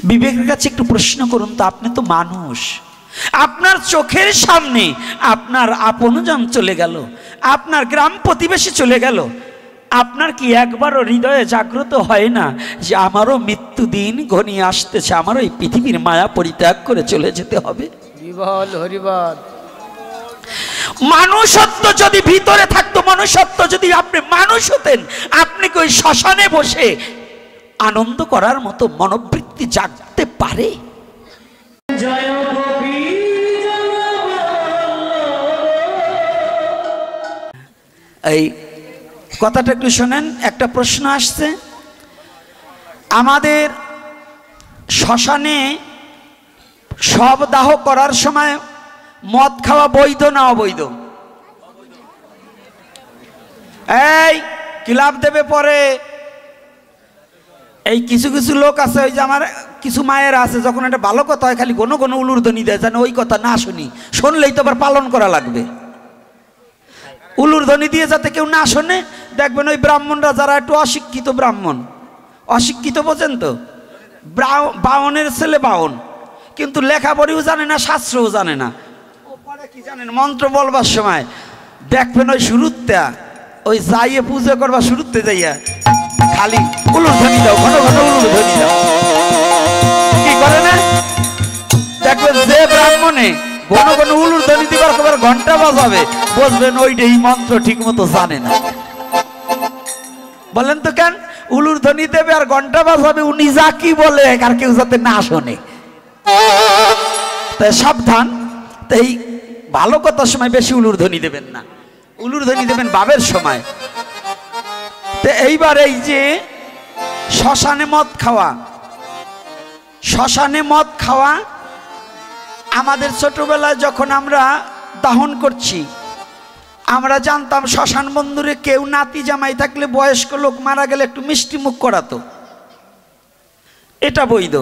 বিবেকের কাছে একটু প্রশ্ন করুন তো, আপনি তো মানুষ, আপনার চোখের সামনে আপনার আপনজন চলে গেল, আপনার গ্রাম প্রতিবেশী চলে গেল, আপনার কি একবারও হৃদয়ে জাগ্রত হয় না যে আমারও মৃত্যু দিন ঘনিয়ে আসতেছে, আমারও এই পৃথিবীর মায়া পরিত্যাগ করে চলে যেতে হবে? মানুষত্ব যদি ভিতরে থাকতো, মানুষত্ব যদি আপনি মানুষ হতেন, আপনি কি ওই শ্মশানে বসে আনন্দ করার মতো মনোবৃত্তি জাগতে পারে? এই কথাটা একটু শোনেন। একটা প্রশ্ন আসছে, আমাদের শ্মশানে শব দাহ করার সময় মদ খাওয়া বৈধ না অবৈধ? এই ক্লাব দেবে পরে। এই কিছু কিছু লোক আছে, ওই যে আমার কিছু মায়ের আছে, যখন একটা ভালো কথা হয় খালি কোনো কোনো উলুর ধ্বনি দেয়, যেন ওই কথা না শুনি, শুনলেই তো আবার পালন করা লাগবে। উলুর ধ্বনি দিয়ে যাতে কেউ না শোনে, দেখবেন ওই ব্রাহ্মণরা যারা একটু অশিক্ষিত ব্রাহ্মণ, অশিক্ষিত বোঝেন তো, বাউনের ছেলে বাউন, কিন্তু লেখাপড়িও জানে না, শাস্ত্রও জানে না, কি জানেন মন্ত্র বলবার সময় দেখবেন ওই শুরুতে ওই যাইয়ে পুজো করবা, শুরুতে যাইয়া খালি উলুর ধ্বনি দাও, ঘন ঘন উলুর ধ্বনি দাও, কি করে না? দেখবেন যে ব্রাহ্মণে ঘন ঘন উলুর ধ্বনি দিবার খবর ঘন্টা বাজাবে, বুঝবেন ওইটাই মন্ত্র ঠিক মতো জানে না। বলেন তো কেন? উলুর ধ্বনি দেবে আর ঘন্টা বাজাবে, উনি যা কি বলে আর কেউ যাতে না শোনে। তাই সাবধান, তাই ভালো কথার সময় বেশি উলুর ধ্বনি দেবেন না, উলুর ধ্বনি দেবেন ভাবের সময়। তো এইবার এই যে শ্মশানে মদ খাওয়া, শ্মশানে মদ খাওয়া আমাদের ছোটবেলায় যখন আমরা দাহন করছি, আমরা জানতাম শ্মশান বন্ধুরে কেউ নাতি জামাই থাকলে, বয়স্ক লোক মারা গেলে একটু মিষ্টি মুখ করাতো, এটা বৈধ।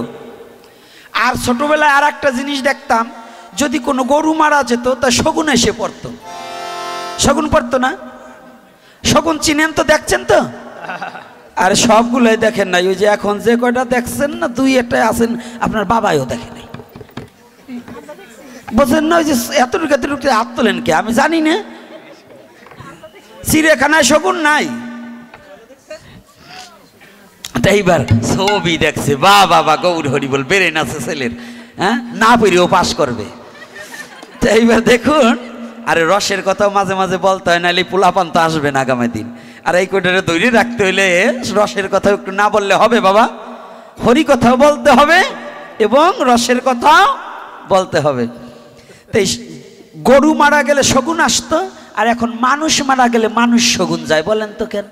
আর ছোটবেলায় আর একটা জিনিস দেখতাম, যদি কোনো গরু মারা যেত তা শগুন এসে পড়তো। শগুন পড়তো না? শগুন চিনেন তো, দেখছেন তো? আর সবগুলোই দেখেন নাই, ওই যে এখন যে কয়টা দেখছেন না, দুই একটা আছেন আপনার বাবাইও দেখে নাই, বুঝলেন না? ওই যে এতটুকু এতটুকু হাত তোলেন কে আমি জানি না, চিড়িয়াখানায় শগুন নাই। এইবার ছবি দেখছে, বা বাবা গৌর হরি বল বেড়ে নাছে ছেলের, হ্যাঁ না পেরেও পাস করবে। তো এইবার দেখুন, আরে রসের কথাও মাঝে মাঝে বলতে হয়, নাহলে পোলাপান তো আসবে না আগামী দিন। আর এই কোটারে ধরে রাখতে হইলে রসের কথাও একটু না বললে হবে বাবা, হরি কথাও বলতে হবে এবং রসের কথাও বলতে হবে। তাই গরু মারা গেলে শগুন আসতো, আর এখন মানুষ মারা গেলে মানুষ শগুন যায়। বলেন তো কেন?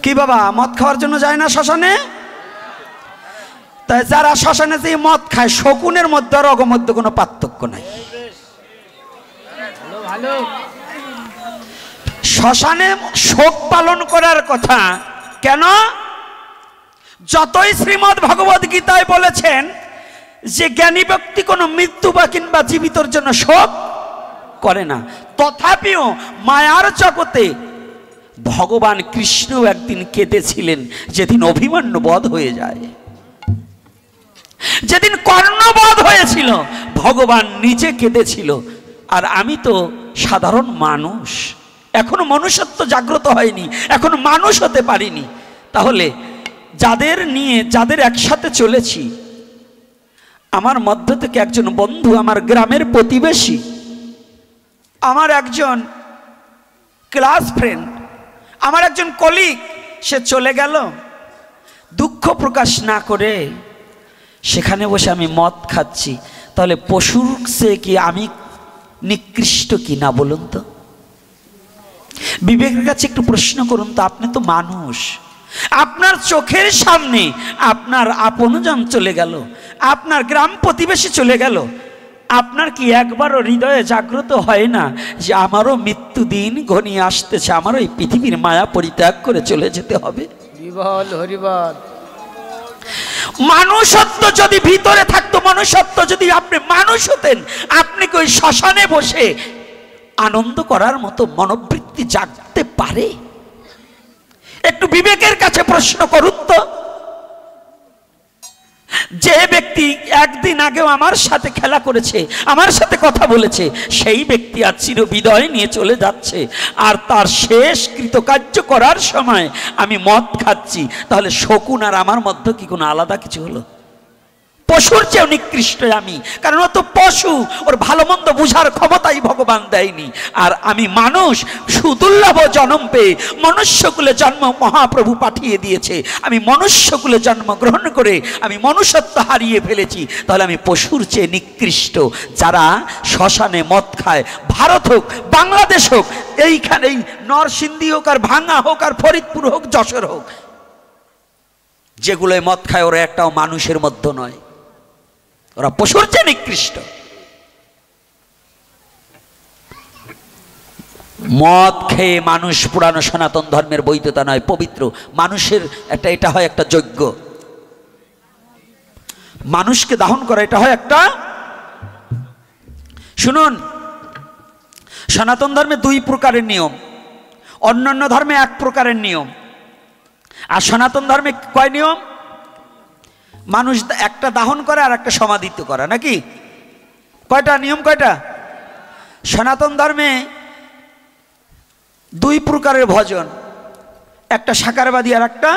কি বাবা মদ খাওয়ার জন্য যায় না শ্মশানে? তাই যারা শ্মশানে যে মদ খায়, শকুনের মধ্যে আর অগ মধ্যে কোনো পার্থক্য নাই। শ্মশানে শোক পালন করার কথা কেন? যতই শ্রীমদ্ ভগবদ গীতায় বলেছেন যে জ্ঞানী ব্যক্তি কোনো মৃত্যু বা কিংবা জীবিতর জন্য শোক করে না, তথাপিও মায়ার জগতে ভগবান কৃষ্ণ একদিন কেঁদেছিলেন, যেদিন অভিমন্যু বধ হয়ে যায়, যেদিন কর্ণ বধ হয়েছিল, ভগবান নিজে কেঁদেছিল। আর আমি তো সাধারণ মানুষ, এখনো মনুষ্যত্ব জাগ্রত হয়নি, এখনো মানুষ হতে পারিনি। তাহলে যাদের নিয়ে, যাদের একসাথে চলেছি, আমার মধ্য থেকে একজন বন্ধু, আমার গ্রামের প্রতিবেশী, আমার একজন ক্লাস ফ্রেন্ড, আমার একজন কলিগ, সে চলে গেল, দুঃখ প্রকাশ না করে সেখানে বসে আমি মদ খাচ্ছি, তাহলে পশুর সে কি আমি নিকৃষ্ট কি না বলুন তো? বিবেকের কাছে একটু প্রশ্ন করুন তো, আপনি তো মানুষ, আপনার চোখের সামনে আপনার আপনজন চলে গেল, আপনার গ্রাম প্রতিবেশী চলে গেল, আপনার কি একবারও হৃদয়ে জাগ্রত হয় না যে আমারও মৃত্যু দিন ঘনিয়ে আসতেছে, আমারও এই পৃথিবীর মায়া পরিত্যাগ করে চলে যেতে হবে? মানুষত্ব যদি ভিতরে থাকতো, মানুষত্ব যদি আপনি মানুষ হতেন, আপনি কি ওই শ্মশানে বসে আনন্দ করার মতো মনোবৃত্তি জাগতে পারে? একটু বিবেকের কাছে প্রশ্ন করুন তো। একদিন আগেও আমার সাথে খেলা করেছে, আমার সাথে কথা বলেছে, সেই ব্যক্তি আজ চিরবিদায় নিয়ে চলে যাচ্ছে, আর তার শেষ কৃতকার্য করার সময় আমি মদ খাচ্ছি। তাহলে শকুন আর আমার মধ্যে কি কোনো আলাদা কিছু হলো? পশুর চেয়েও নিকৃষ্ট আমি, কারণ ও তো পশু, ওর ভালো মন্দ বুঝার ক্ষমতাই ভগবান দেয়নি। আর আমি মানুষ, সুদুর্লভ জন্ম পেয়ে মনুষ্যকুলে জন্ম মহাপ্রভু পাঠিয়ে দিয়েছে, আমি মনুষ্যকুলে জন্মগ্রহণ করে আমি মনুষ্যত্ব হারিয়ে ফেলেছি। তাহলে আমি পশুর চেয়ে নিকৃষ্ট। যারা শ্মশানে মদ খায়, ভারত হোক বাংলাদেশ হোক, এইখানেই নরসিংদী হোক আর ভাঙ্গা হোক আর ফরিদপুর হোক যশোর হোক, যেগুলোয় মদ খায় ওরা একটাও মানুষের মধ্যে নয়, ওরা পশুর চেয়ে নিকৃষ্ট। মদ খেয়ে মানুষ পুরানো সনাতন ধর্মের বৈধতা নয়, পবিত্র মানুষের একটা, এটা হয় একটা যজ্ঞ। মানুষকে দাহন করা এটা হয় একটা। শুনুন, সনাতন ধর্মে 2 প্রকারের নিয়ম, অন্যান্য ধর্মে 1 প্রকারের নিয়ম। আর সনাতন ধর্মে কয় নিয়ম? মানুষ একটা দাহন করে আর একটা সমাধিত করা, নাকি? কয়টা নিয়ম? কয়টা? সনাতন ধর্মে 2 প্রকারের ভজন, একটা সাকারবাদী আর একটা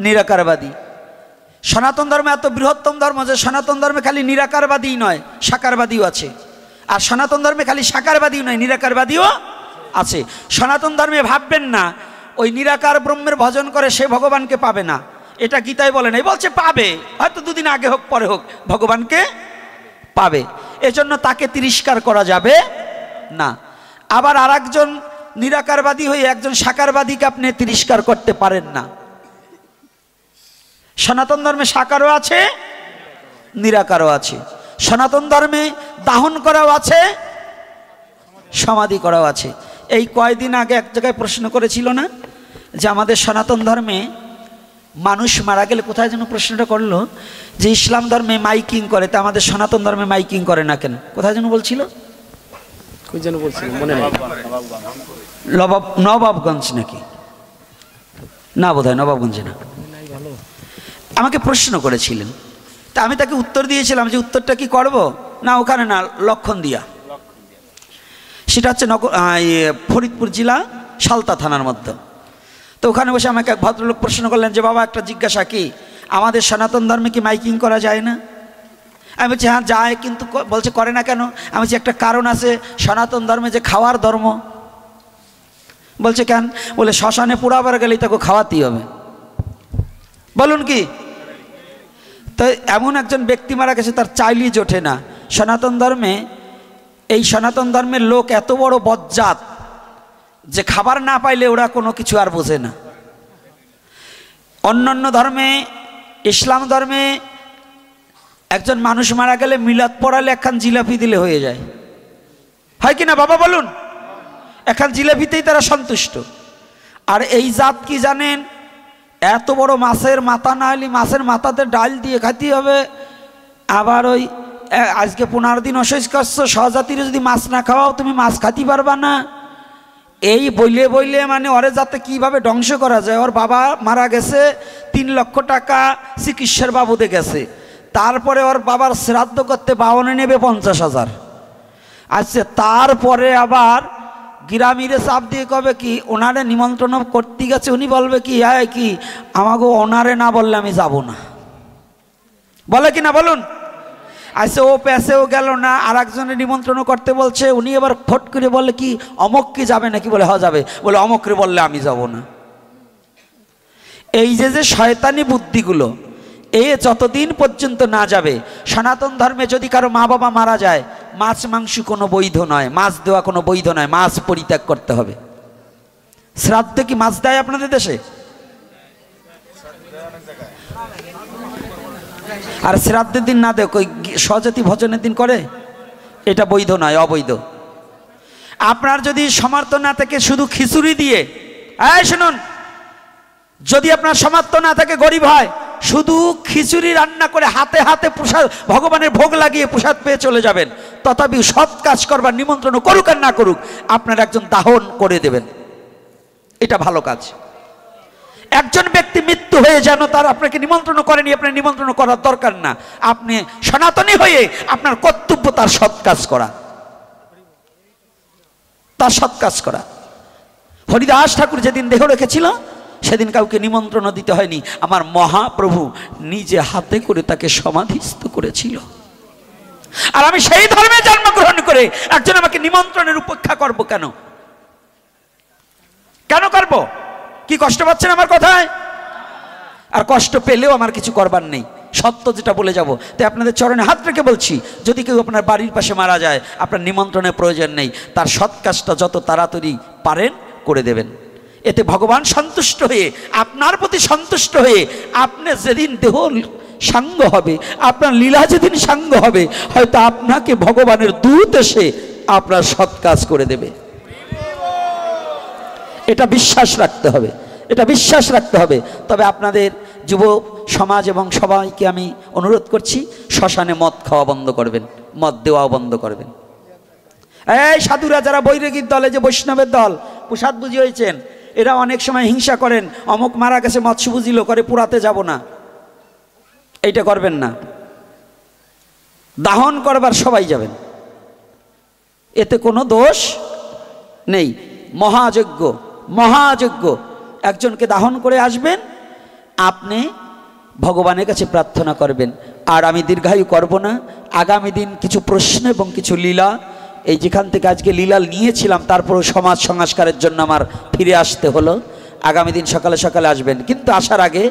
নিরাকারবাদী। সনাতন ধর্মে এত বৃহত্তম ধর্ম যে সনাতন ধর্মে খালি নিরাকারবাদী নয়, সাকারবাদীও আছে। আর সনাতন ধর্মে খালি সাকারবাদী নয়, নিরাকারবাদীও আছে। সনাতন ধর্মে ভাববেন না ওই নিরাকার ব্রহ্মের ভজন করে সে ভগবানকে পাবে না, এটা গীতায় বলে নাই, বলছে পাবে, হয়তো 2 দিন আগে হোক পরে হোক ভগবানকে পাবে, এজন্য তাকে তিরস্কার করা যাবে না। আবার আরেকজন নিরাকারবাদী হয়ে একজন সাকারবাদীকে আপনি তিরস্কার করতে পারেন না। সনাতন ধর্মে সাকারও আছে, নিরাকারও আছে। সনাতন ধর্মে দাহন করাও আছে, সমাধি করাও আছে। এই কয়দিন আগে এক জায়গায় প্রশ্ন করেছিল না যে আমাদের সনাতন ধর্মে মানুষ মারা গেলে, কোথায় যেন প্রশ্নটা করলো, যে ইসলাম ধর্মে মাইকিং করে, তা আমাদের সনাতন ধর্মে মাইকিং করে না কেন? কোথায় যেন বলছিল, নবাবগঞ্জ নাকি, না বোধহয় নবাবগঞ্জে না, আমাকে প্রশ্ন করেছিলেন। তা আমি তাকে উত্তর দিয়েছিলাম যে উত্তরটা কি করব না, ওখানে না, লক্ষণ দিয়া, সেটা হচ্ছে ফরিদপুর জেলা সালতা থানার মধ্যে। তো ওখানে বসে আমাকে এক ভদ্রলোক প্রশ্ন করলেন যে বাবা একটা জিজ্ঞাসা, কি আমাদের সনাতন ধর্মে কি মাইকিং করা যায় না? আমি বলছি হ্যাঁ যায়, কিন্তু বলছে করে না কেন? আমি বলছি একটা কারণ আছে, সনাতন ধর্মে যে খাওয়ার ধর্ম। বলছে কেন? বলে শ্মশানে পোড়াবার গেলেই তাকে খাওয়াতেই হবে। বলুন কি? তো এমন একজন ব্যক্তি মারা গেছে তার চাইলেই জোটে না। সনাতন ধর্মে, এই সনাতন ধর্মের লোক এত বড় বজ্জাত যে খাবার না পাইলে ওরা কোনো কিছু আর বোঝে না। অন্যান্য ধর্মে, ইসলাম ধর্মে একজন মানুষ মারা গেলে মিলাদ পড়ালে একখান জিলাপি দিলে হয়ে যায়, হয় কি না বাবা বলুন? একখান জিলাপিতেই তারা সন্তুষ্ট। আর এই জাত কি জানেন, এত বড় মাছের মাথা না হলে মাছের মাথাতে ডাল দিয়ে খাইতে হবে। আবার ওই আজকে 15 দিন অসহ্য করছো, সহজাতির যদি মাছ না খাওয়াও তুমি মাছ খাইতে পারবা না। এই বইলে বইলে মানে ওরে যাতে কিভাবে ধ্বংস করা যায়। ওর বাবা মারা গেছে, 3 লক্ষ টাকা চিকিৎসার বাবদে গেছে, তারপরে ওর বাবার শ্রাদ্ধ করতে 52 নেবে 50,000। আচ্ছা, তারপরে আবার গ্রামীরে চাপ দিয়ে কবে কি ওনারে নিমন্ত্রণ করতে গেছে, উনি বলবে কি হ্যাঁ কি আমাকে ওনারে না বললে আমি যাব না, বলে কি না বলুন? আচ্ছা, ও পেছেও গেল না, আর একজনের নিমন্ত্রণ করতে বলছে, উনি এবার ফট করে বলে কি অমক কি যাবে নাকি? বলে হ্যাঁ যাবে। বলে অমকরে বললে আমি যাব না। এই যে শয়তানি বুদ্ধিগুলো, এ যতদিন পর্যন্ত না যাবে, সনাতন ধর্মে যদি কারো মা বাবা মারা যায়, মাছ মাংস কোনো বৈধ নয়, মাছ দেওয়া কোনো বৈধ নয়, মাছ পরিত্যাগ করতে হবে। শ্রাদ্ধে কি মাছ দেয় আপনাদের দেশে? আর শ্রাদ্ধের দিন না দেয়, স্বজাতি ভজনের দিন করে, এটা বৈধ নয়, অবৈধ। আপনার যদি সামর্থ্য না থাকে শুধু খিচুড়ি দিয়ে, শুনুন, যদি আপনার সামর্থ্য না থাকে, গরিব হয়, শুধু খিচুড়ি রান্না করে হাতে হাতে প্রসাদ ভগবানের ভোগ লাগিয়ে প্রসাদ পেয়ে চলে যাবেন। তথাপি সৎ কাজ করবার নিমন্ত্রণ করুক আর না করুক, আপনার একজন দাহন করে দেবেন, এটা ভালো কাজ। একজন ব্যক্তি মৃত্যু হয়ে যেন তার আপনাকে নিমন্ত্রণ করেনি, আপনার নিমন্ত্রণ করার দরকার না। আপনি সনাতনী হয়ে আপনার কর্তব্য তার সৎ কাজ করা, তার সৎ কাজ করা। হরিদাস ঠাকুর যেদিন দেহ রেখেছিল সেদিন কাউকে নিমন্ত্রণ দিতে হয়নি, আমার মহাপ্রভু নিজে হাতে করে তাকে সমাধিস্থ করেছিল। আর আমি সেই ধর্মে জন্মগ্রহণ করে একজন আমাকে নিমন্ত্রণের উপেক্ষা করব কেন? কেন করব? কি কষ্ট পাচ্ছেন আমার কথায়? আর কষ্ট পেলেও আমার কিছু করবার নেই, সত্য যেটা বলে যাব। তাই আপনাদের চরণে হাত রেখে বলছি, যদি কেউ আপনার বাড়ির পাশে মারা যায়, আপনার নিমন্ত্রণের প্রয়োজন নেই, তার সৎ কাজটা যত তাড়াতাড়ি পারেন করে দেবেন। এতে ভগবান সন্তুষ্ট হয়ে, আপনার প্রতি সন্তুষ্ট হয়ে, আপনি যেদিন দেহ সাঙ্গ হবে, আপনার লীলা যেদিন সাঙ্গ হবে, হয়তো আপনাকে ভগবানের দূত এসে আপনার সৎ কাজ করে দেবে। এটা বিশ্বাস রাখতে হবে, এটা বিশ্বাস রাখতে হবে। তবে আপনাদের যুব সমাজ এবং সবাইকে আমি অনুরোধ করছি, শ্মশানে মদ খাওয়া বন্ধ করবেন, মদ দেওয়াও বন্ধ করবেন। এই সাধুরা যারা বৈরাগীর দলে, যে বৈষ্ণবের দল, প্রসাদ বুঝি হয়েছেন, এরা অনেক সময় হিংসা করেন, অমুক মারা গেছে মৎস্য বুঝিল করে পুরাতে যাব না, এইটা করবেন না। দাহন করবার সবাই যাবেন, এতে কোনো দোষ নেই। মহাযজ্ঞ, মহাযজ্ঞ, একজনকে দাহন করে আসবেন, আপনি ভগবানের কাছে প্রার্থনা করবেন। আর আমি দীর্ঘায়ু করব না, আগামী দিন কিছু প্রশ্ন এবং কিছু লীলা, এই যেখান থেকে আজকে লীলা নিয়েছিলাম তারপরও সমাজ সংস্কারের জন্য আমার ফিরে আসতে হলো। আগামী দিন সকালে সকালে আসবেন, কিন্তু আসার আগে